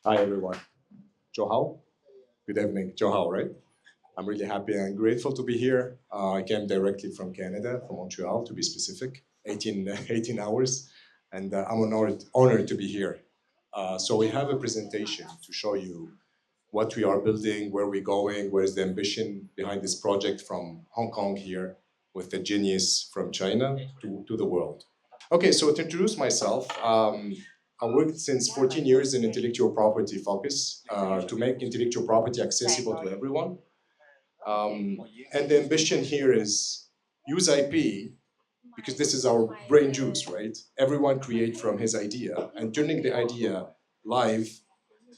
Hi, everyone. Johao. Good evening. Johao, right? I'm really happy and grateful to be here. I came directly from Canada, from Montreal to be specific, 18 hours, and I'm honored to be here. So we have a presentation to show you what we are building, where we're going, where is the ambition behind this project from Hong Kong here with the genius from China to the world. Okay, so to introduce myself, I worked since 14 years in intellectual property focus to make intellectual property accessible to everyone. And the ambition here is use IP because this is our brain juice, right? Everyone create from his idea, and turning the idea live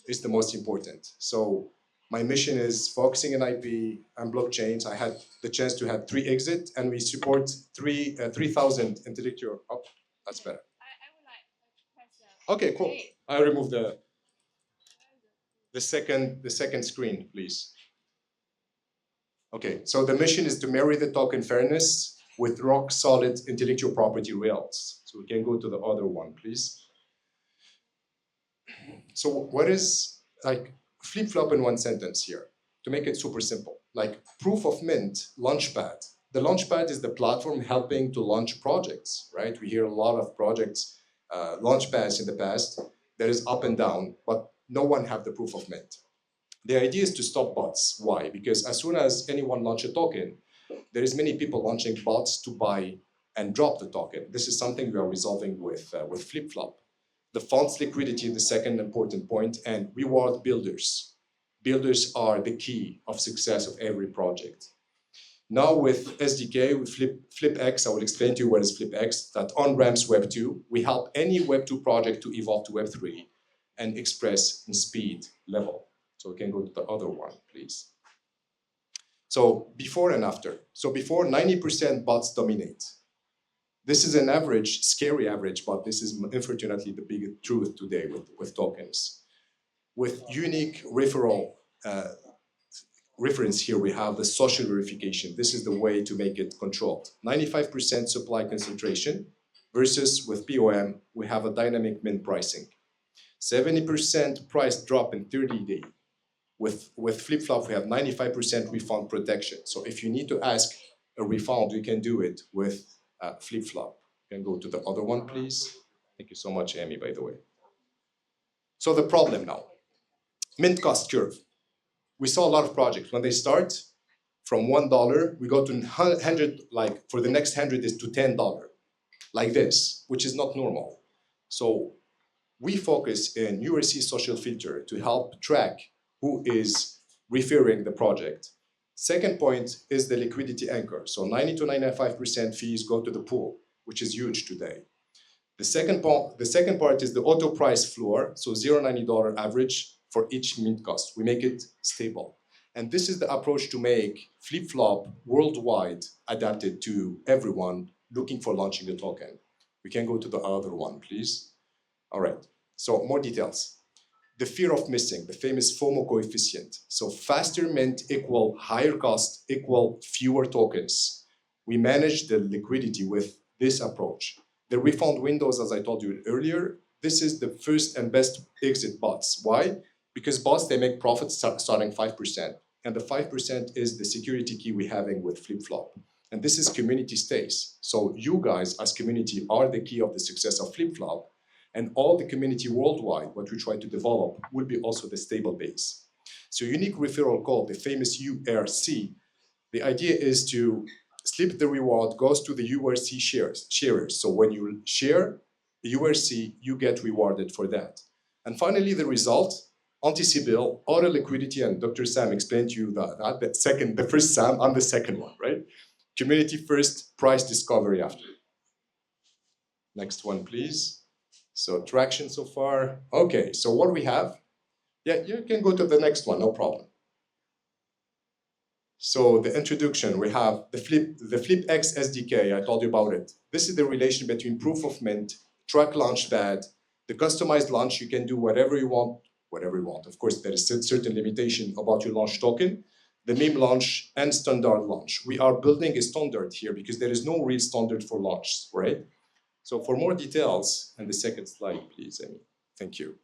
is the most important. So my mission is focusing on IP and blockchains. I had the chance to have 3 exit, and we support 3,000 intellectual. Oh, that's better. Okay, cool. I remove the second screen, please. Okay, so the mission is to marry the token fairness with rock solid intellectual property rails. So we can go to the other one, please. So what is like flip flop in one sentence here to make it super simple? Like proof of mint, Launchpad. The Launchpad is the platform helping to launch projects, right? We hear a lot of projects, launchpads in the past that is up and down, but no one have the proof of mint. The idea is to stop bots. Why? Because as soon as anyone launch a token, there is many people launching bots to buy and drop the token. This is something we are resolving with flip-flop. The fund's liquidity, the second important point, and reward builders. Builders are the key of success of every project. Now with SDK, with FlipX, I will explain to you what is FlipX, that on-ramps Web 2. We help any Web 2 project to evolve to Web 3 and express in speed level. So we can go to the other one, please. So before and after. So before, 90% bots dominate. This is an average, scary average, but this is unfortunately the big truth today with tokens. With unique referral reference here, we have the social verification. This is the way to make it controlled. 95% supply concentration versus with POM, we have a dynamic mint pricing. 70% price drop in 30 days. With flip-flop, we have 95% refund protection. So if you need to ask a refund, you can do it with flip-flop. You can go to the other one, please. Thank you so much, Amy, by the way. So the problem now, mint cost curve. We saw a lot of projects. When they start from $1, we go to 100, like for the next 100 is to $10, like this, which is not normal. So we focus in URC social filter to help track who is referring the project. Second point is the liquidity anchor. So 90 to 95% fees go to the pool, which is huge today. The second part is the auto price floor, so $0.90 average for each mint cost. We make it stable. And this is the approach to make flip-flop worldwide adapted to everyone looking for launching a token. We can go to the other one, please. All right, so more details. The fear of missing, the famous FOMO coefficient. So faster mint equal higher cost equal fewer tokens. We manage the liquidity with this approach. The refund windows, as I told you earlier, this is the first and best exit bots. Why? Because bots, they make profits starting 5%. And the 5% is the security key we're having with flip-flop. And this is community stays. So you guys as community are the key of the success of flip-flop. And all the community worldwide, what we try to develop, will be also the stable base. So unique referral code, the famous URC, the idea is to slip the reward goes to the URC sharers. So when you share the URC, you get rewarded for that. And finally, the result, anti-Sibyl, auto liquidity, and Dr. Sam explained to you the first Sam, I'm the second one, right? Community first, price discovery after. Next one, please. So traction so far. Okay, so what do we have? Yeah, you can go to the next one, no problem. So the introduction, we have the FlipX SDK, I told you about it. This is the relation between proof of mint, track launchpad, the customized launch, you can do whatever you want. Of course, there is certain limitation about your launch token, the meme launch and standard launch. We are building a standard here because there is no real standard for launch, right? So for more details, and the second slide, please, Amy. Thank you.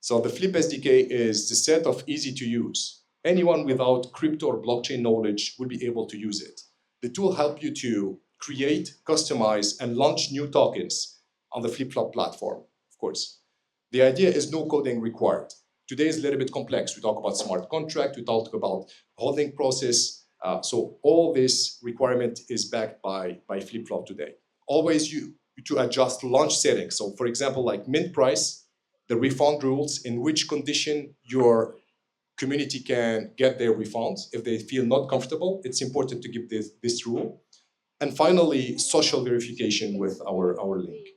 So the Flip SDK is the set of easy to use. Anyone without crypto or blockchain knowledge will be able to use it. The tool helps you to create, customize, and launch new tokens on the FlipFlop platform, of course. The idea is no coding required. Today is a little bit complex. We talk about smart contract, we talk about holding process. So all this requirement is backed by FlipFlop today. Always you to adjust launch settings. So for example, like mint price, the refund rules, in which condition your community can get their refunds. If they feel not comfortable, it's important to give this rule. And finally, social verification with our link.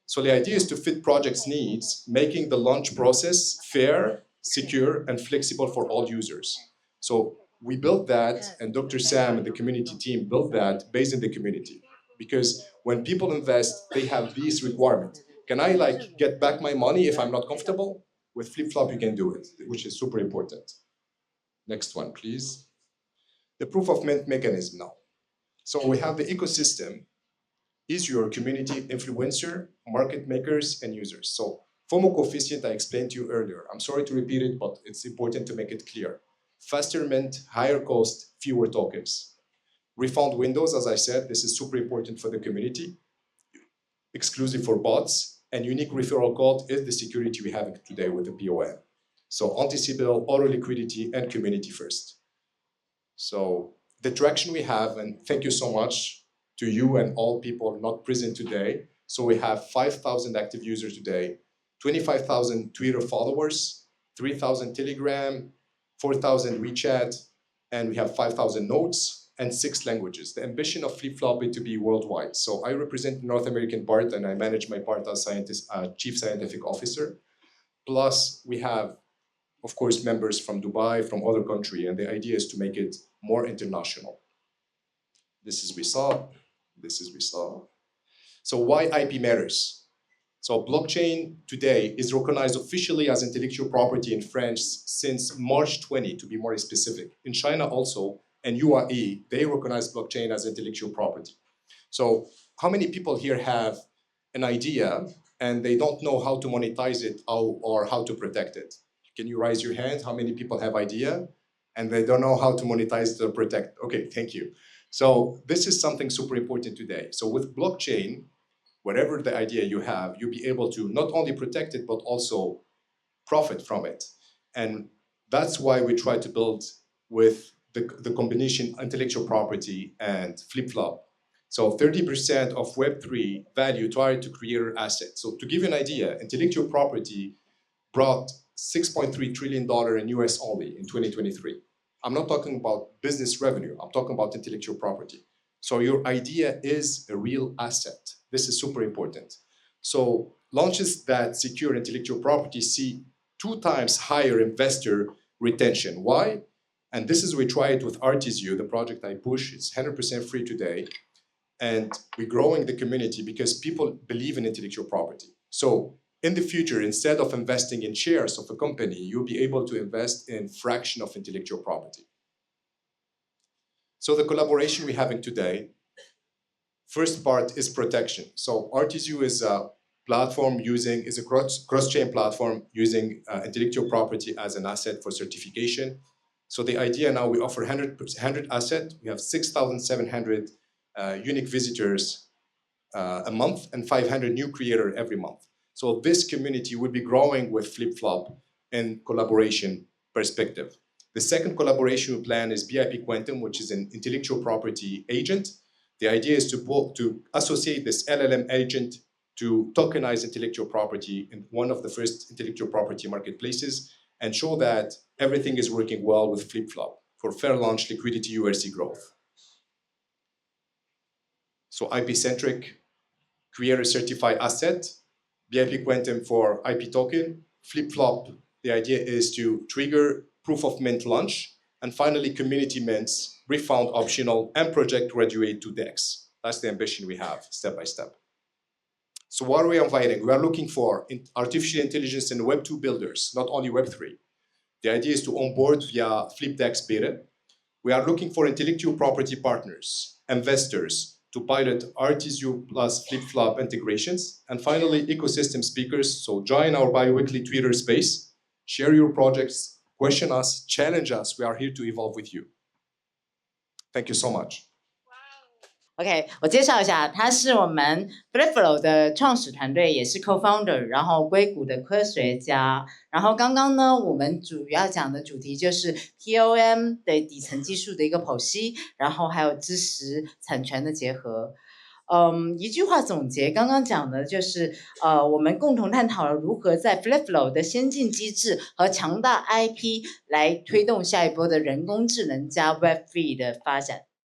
So the idea is to fit projects' needs, making the launch process fair, secure, and flexible for all users. So we built that, and Dr. Sam and the community team built that based in the community. Because when people invest, they have these requirements. Can I like get back my money if I'm not comfortable? With FlipFlop, you can do it, which is super important. Next one, please. The proof of mint mechanism now. So we have the ecosystem is your community influencer, market makers, and users. So FOMO coefficient I explained to you earlier. I'm sorry to repeat it, but it's important to make it clear. Faster mint, higher cost, fewer tokens. Refund windows, as I said, this is super important for the community. Exclusive for bots, and unique referral code is the security we have today with the POM. So anti-Sybil, auto liquidity, and community first. So the traction we have, and thank you so much to you and all people not present today. So we have 5,000 active users today, 25,000 Twitter followers, 3,000 Telegram, 4,000 WeChat, and we have 5,000 nodes and 6 languages. The ambition of FlipFlop is to be worldwide. So I represent the North American part, and I manage my part as Chief Scientific Officer. Plus, we have, of course, members from Dubai, from other countries, and the idea is to make it more international. This is we saw. This is we saw. So why IP matters? So blockchain today is recognized officially as intellectual property in France since March 20, to be more specific. In China also, and UAE, they recognize blockchain as intellectual property. So how many people here have an idea and they don't know how to monetize it or how to protect it? Can you raise your hand? How many people have idea and they don't know how to monetize or protect? Okay, thank you. So this is something super important today. So with blockchain, whatever the idea you have, you'll be able to not only protect it, but also profit from it. And that's why we try to build with the combination intellectual property and FlipFlop. So 30% of Web3 value tied to creator assets. So to give you an idea, intellectual property brought $6.3 trillion in US only in 2023. I'm not talking about business revenue, I'm talking about intellectual property. So your idea is a real asset. This is super important. So launches that secure intellectual property see 2 times higher investor retention. Why? And this is, we try it with Artisio, the project I push. It's 100% free today. And we're growing the community because people believe in intellectual property. So in the future, instead of investing in shares of a company, you'll be able to invest in fraction of intellectual property. So the collaboration we're having today, first part is protection. So Artisio is a platform is a cross-chain platform using intellectual property as an asset for certification. So the idea now, we offer 100 assets. We have 6,700 unique visitors a month and 500 new creators every month. So this community will be growing with FlipFlop in collaboration perspective. The second collaboration we plan is BIP Quantum, which is an intellectual property agent. The idea is to associate this LLM agent to tokenize intellectual property in one of the first intellectual property marketplaces and show that everything is working well with FlipFlop for fair launch, liquidity, URC growth. So IP-centric, creator certified asset, BIP Quantum for IP token, FlipFlop, the idea is to trigger proof of mint launch, and finally community mints, refund optional, and project graduate to DEX. That's the ambition we have, step by step. So what are we inviting? We are looking for artificial intelligence and Web2 builders, not only Web3. The idea is to onboard via FlipDEX beta. We are looking for intellectual property partners, investors, to pilot RTSU plus flip-flop integrations. And finally, ecosystem speakers. So join our bi-weekly Twitter space, share your projects, question us, challenge us. We are here to evolve with you. Thank you so much. OK， 我介绍一下，他是我们 Flipflow 的创始团队，也是 co-founder， 然后硅谷的科学家。然后刚刚呢，我们主要讲的主题就是 POM 的底层技术的一个剖析，然后还有知识产权的结合。一句话总结，刚刚讲的就是我们共同探讨了如何在 Flipflow 的先进机制和强大 IP 来推动下一波的人工智能加 Web3 的发展。